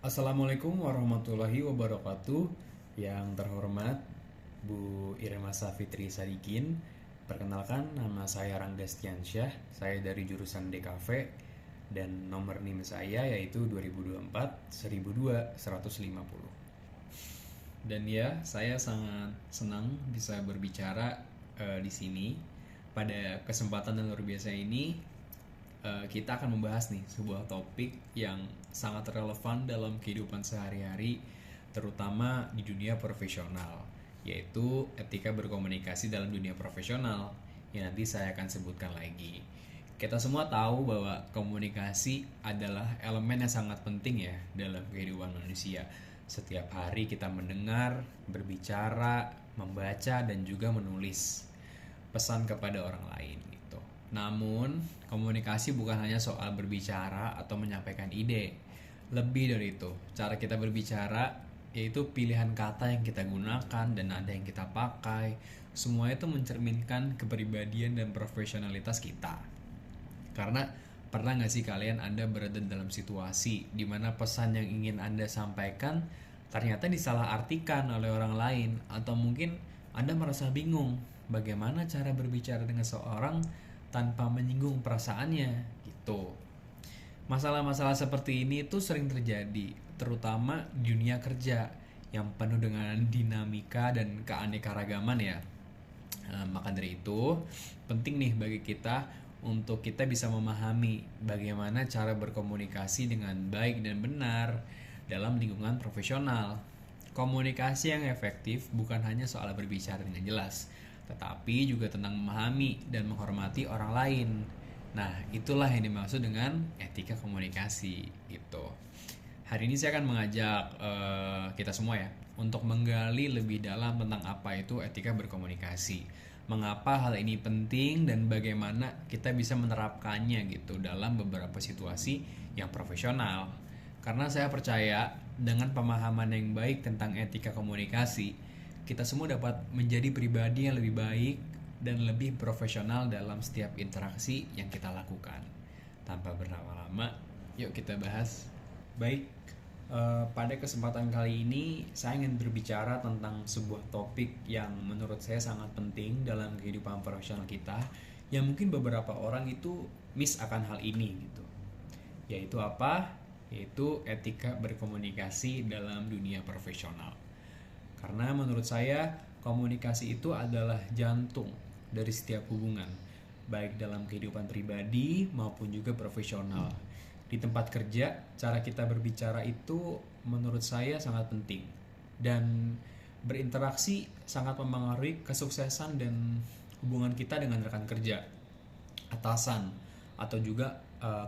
Assalamualaikum warahmatullahi wabarakatuh. Yang terhormat Bu Irma Safitri Sadikin. Perkenalkan, nama saya Rangga Stiansyah. Saya dari jurusan DKV dan nomor NIM saya yaitu 2024 102 150. Dan ya, saya sangat senang bisa berbicara di sini. Pada kesempatan yang luar biasa ini, kita akan membahas nih sebuah topik yang sangat relevan dalam kehidupan sehari-hari, terutama di dunia profesional, yaitu etika berkomunikasi dalam dunia profesional, yang nanti saya akan sebutkan lagi. Kita semua tahu bahwa komunikasi adalah elemen yang sangat penting ya dalam kehidupan manusia. Setiap hari kita mendengar, berbicara, membaca, dan juga menulis pesan kepada orang lain gitu. Namun, komunikasi bukan hanya soal berbicara atau menyampaikan ide. Lebih dari itu, cara kita berbicara yaitu pilihan kata yang kita gunakan dan nada yang kita pakai. Semua itu mencerminkan kepribadian dan profesionalitas kita. Karena pernah nggak sih kalian Anda berada dalam situasi di mana pesan yang ingin Anda sampaikan ternyata disalahartikan oleh orang lain, atau mungkin Anda merasa bingung bagaimana cara berbicara dengan seorang tanpa menyinggung perasaannya gitu. Masalah-masalah seperti ini tuh sering terjadi, terutama di dunia kerja yang penuh dengan dinamika dan keanekaragaman ya. Maka dari itu, penting nih bagi kita untuk kita bisa memahami bagaimana cara berkomunikasi dengan baik dan benar dalam lingkungan profesional. Komunikasi yang efektif bukan hanya soal berbicara dengan jelas, tetapi juga tentang memahami dan menghormati orang lain. Nah, itulah yang dimaksud dengan etika komunikasi gitu. Hari ini saya akan mengajak kita semua ya untuk menggali lebih dalam tentang apa itu etika berkomunikasi. Mengapa hal ini penting dan bagaimana kita bisa menerapkannya gitu dalam beberapa situasi yang profesional. Karena saya percaya dengan pemahaman yang baik tentang etika komunikasi, kita semua dapat menjadi pribadi yang lebih baik dan lebih profesional dalam setiap interaksi yang kita lakukan. Tanpa berlama-lama, yuk kita bahas. Baik, pada kesempatan kali ini saya ingin berbicara tentang sebuah topik yang menurut saya sangat penting dalam kehidupan profesional kita, yang mungkin beberapa orang itu miss akan hal ini gitu. Yaitu apa? Yaitu etika berkomunikasi dalam dunia profesional. Karena menurut saya komunikasi itu adalah jantung dari setiap hubungan, baik dalam kehidupan pribadi maupun juga profesional. Di tempat kerja, cara kita berbicara itu menurut saya sangat penting. Dan berinteraksi sangat mempengaruhi kesuksesan dan hubungan kita dengan rekan kerja, atasan, atau juga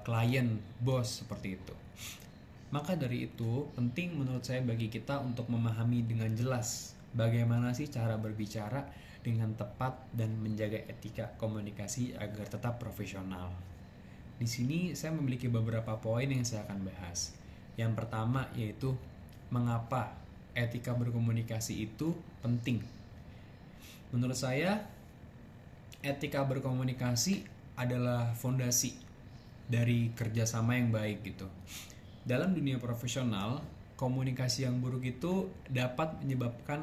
klien, bos seperti itu. Maka dari itu, penting menurut saya bagi kita untuk memahami dengan jelas bagaimana sih cara berbicara dengan tepat dan menjaga etika komunikasi agar tetap profesional. Di sini saya memiliki beberapa poin yang saya akan bahas. Yang pertama yaitu mengapa etika berkomunikasi itu penting. Menurut saya, etika berkomunikasi adalah fondasi dari kerjasama yang baik gitu. Dalam dunia profesional, komunikasi yang buruk itu dapat menyebabkan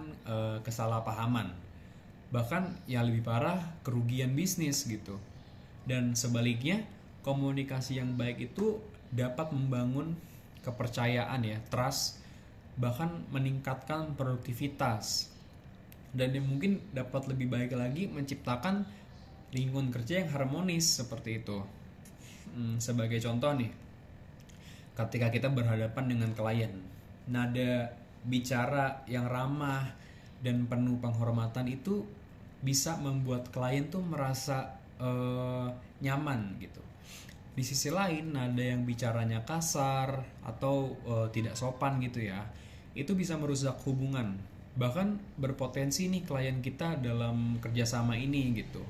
kesalahpahaman, bahkan yang lebih parah kerugian bisnis gitu. Dan sebaliknya, komunikasi yang baik itu dapat membangun kepercayaan ya, trust, bahkan meningkatkan produktivitas, dan yang mungkin dapat lebih baik lagi menciptakan lingkungan kerja yang harmonis seperti itu. Sebagai contoh nih, ketika kita berhadapan dengan klien, nada bicara yang ramah dan penuh penghormatan itu bisa membuat klien tuh merasa nyaman gitu. Di sisi lain, nada yang bicaranya kasar atau tidak sopan gitu ya, itu bisa merusak hubungan, bahkan berpotensi nih klien kita dalam kerjasama ini gitu.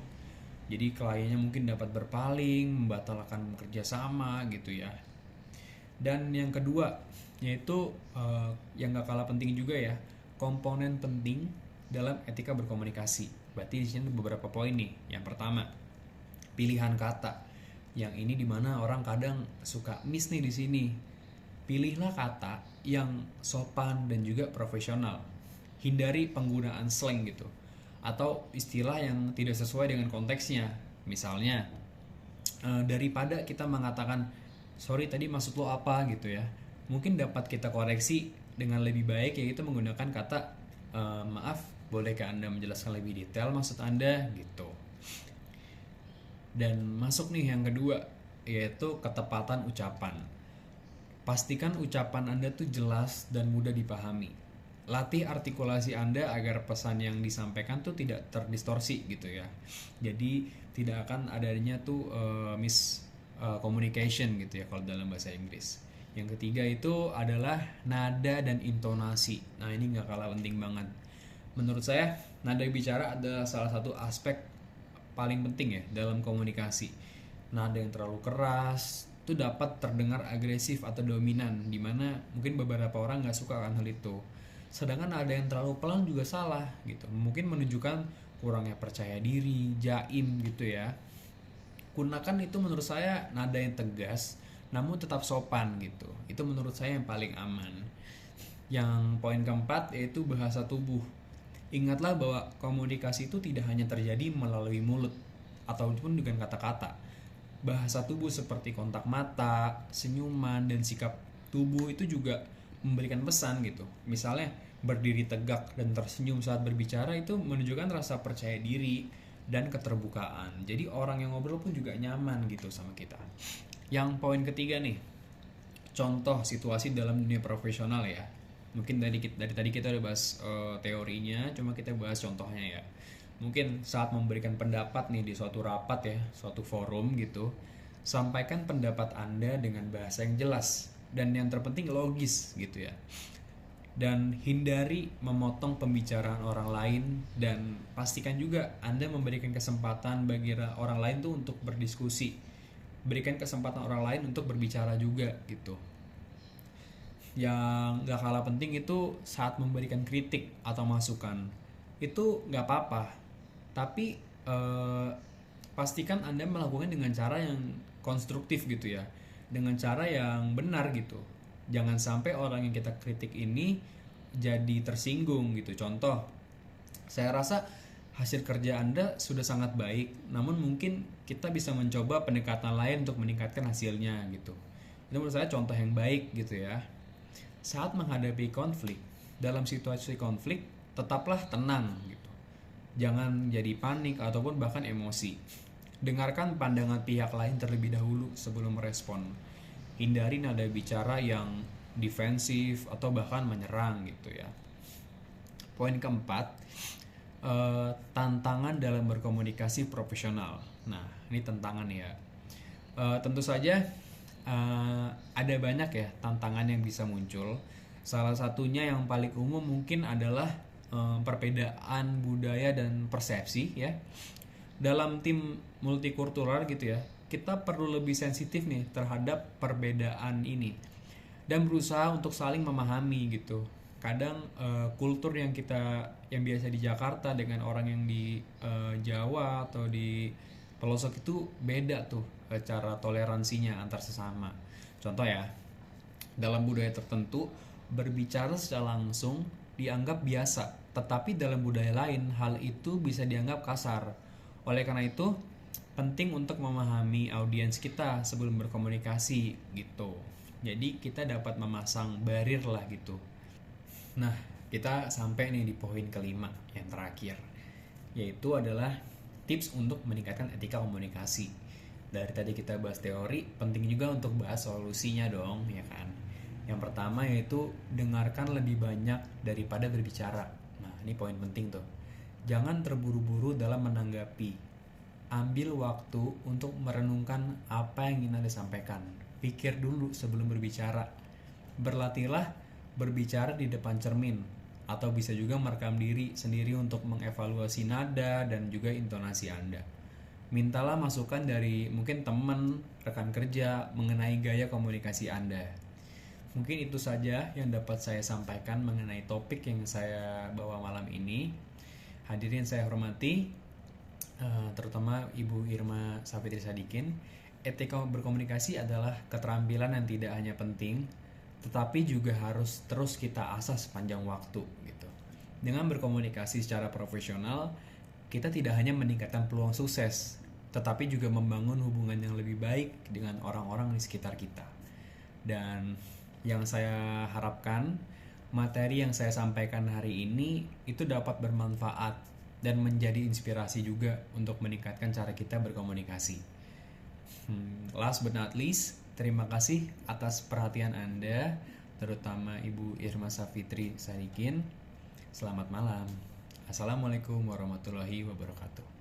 Jadi kliennya mungkin dapat berpaling, membatalkan kerjasama gitu ya. Dan yang kedua, yaitu yang gak kalah penting juga ya, komponen penting dalam etika berkomunikasi. Berarti di sini beberapa poin nih. Yang pertama, pilihan kata. Yang ini dimana orang kadang suka miss nih di sini. Pilihlah kata yang sopan dan juga profesional. Hindari penggunaan slang gitu atau istilah yang tidak sesuai dengan konteksnya. Misalnya, daripada kita mengatakan sorry tadi maksud lo apa gitu ya, mungkin dapat kita koreksi dengan lebih baik, yaitu menggunakan kata maaf, bolehkah Anda menjelaskan lebih detail maksud Anda gitu. Dan masuk nih yang kedua, yaitu ketepatan ucapan. Pastikan ucapan Anda tuh jelas dan mudah dipahami. Latih artikulasi Anda agar pesan yang disampaikan tuh tidak terdistorsi gitu ya. Jadi tidak akan adanya tuh miscommunication gitu ya kalau dalam bahasa Inggris. Yang ketiga itu adalah nada dan intonasi. Nah ini nggak kalah penting banget. Menurut saya nada bicara adalah salah satu aspek paling penting ya dalam komunikasi. Nada yang terlalu keras itu dapat terdengar agresif atau dominan, dimana mungkin beberapa orang nggak suka akan hal itu. Sedangkan nada yang terlalu pelan juga salah gitu, mungkin menunjukkan kurangnya percaya diri, jaim gitu ya. Gunakan itu menurut saya nada yang tegas namun tetap sopan gitu. Itu menurut saya yang paling aman. Yang poin keempat yaitu bahasa tubuh. Ingatlah bahwa komunikasi itu tidak hanya terjadi melalui mulut ataupun dengan kata-kata. Bahasa tubuh seperti kontak mata, senyuman, dan sikap tubuh itu juga memberikan pesan gitu. Misalnya berdiri tegak dan tersenyum saat berbicara itu menunjukkan rasa percaya diri dan keterbukaan. Jadi orang yang ngobrol pun juga nyaman gitu sama kita. Yang poin ketiga nih, contoh situasi dalam dunia profesional ya. Mungkin dari tadi kita udah bahas teorinya, cuma kita bahas contohnya ya. Mungkin saat memberikan pendapat nih di suatu rapat ya, suatu forum gitu, sampaikan pendapat Anda dengan bahasa yang jelas dan yang terpenting logis gitu ya. Dan hindari memotong pembicaraan orang lain, dan pastikan juga Anda memberikan kesempatan bagi orang lain tuh untuk berdiskusi. Berikan kesempatan orang lain untuk berbicara juga gitu. Yang gak kalah penting itu saat memberikan kritik atau masukan, itu gak apa-apa, tapi pastikan Anda melakukan dengan cara yang konstruktif gitu ya, dengan cara yang benar gitu. Jangan sampai orang yang kita kritik ini jadi tersinggung gitu. Contoh, saya rasa hasil kerja Anda sudah sangat baik, namun mungkin kita bisa mencoba pendekatan lain untuk meningkatkan hasilnya gitu. Itu menurut saya contoh yang baik gitu ya. Saat menghadapi konflik, dalam situasi konflik tetaplah tenang gitu. Jangan jadi panik ataupun bahkan emosi. Dengarkan pandangan pihak lain terlebih dahulu sebelum merespon. Hindari nada bicara yang defensif atau bahkan menyerang gitu ya. Poin keempat, tantangan dalam berkomunikasi profesional. Nah, ini tantangan ya. Tentu saja ada banyak ya tantangan yang bisa muncul. Salah satunya yang paling umum mungkin adalah perbedaan budaya dan persepsi ya. Dalam tim multikultural gitu ya, kita perlu lebih sensitif nih terhadap perbedaan ini dan berusaha untuk saling memahami gitu. Kadang kultur yang biasa di Jakarta dengan orang yang di Jawa atau di pelosok itu beda tuh cara toleransinya antar sesama. Contoh ya, dalam budaya tertentu berbicara secara langsung dianggap biasa, tetapi dalam budaya lain hal itu bisa dianggap kasar. Oleh karena itu penting untuk memahami audiens kita sebelum berkomunikasi gitu. Jadi kita dapat memasang barrier lah gitu. Nah, kita sampai nih di poin kelima yang terakhir, yaitu adalah tips untuk meningkatkan etika komunikasi. Dari tadi kita bahas teori, penting juga untuk bahas solusinya dong, ya kan? Yang pertama yaitu dengarkan lebih banyak daripada berbicara. Nah, ini poin penting tuh. Jangan terburu-buru dalam menanggapi. Ambil waktu untuk merenungkan apa yang ingin Anda sampaikan. Pikir dulu sebelum berbicara. Berlatihlah berbicara di depan cermin, atau bisa juga merekam diri sendiri untuk mengevaluasi nada dan juga intonasi Anda. Mintalah masukan dari mungkin teman, rekan kerja mengenai gaya komunikasi Anda. Mungkin itu saja yang dapat saya sampaikan mengenai topik yang saya bawa malam ini. Hadirin saya hormati, terutama Ibu Irma Safitri Sadikin. Etika berkomunikasi adalah keterampilan yang tidak hanya penting, tetapi juga harus terus kita asah sepanjang waktu gitu. Dengan berkomunikasi secara profesional, kita tidak hanya meningkatkan peluang sukses, tetapi juga membangun hubungan yang lebih baik dengan orang-orang di sekitar kita. Dan yang saya harapkan, materi yang saya sampaikan hari ini itu dapat bermanfaat dan menjadi inspirasi juga untuk meningkatkan cara kita berkomunikasi. Last but not least, terima kasih atas perhatian Anda, terutama Ibu Irma Safitri Sadikin. Selamat malam. Assalamualaikum warahmatullahi wabarakatuh.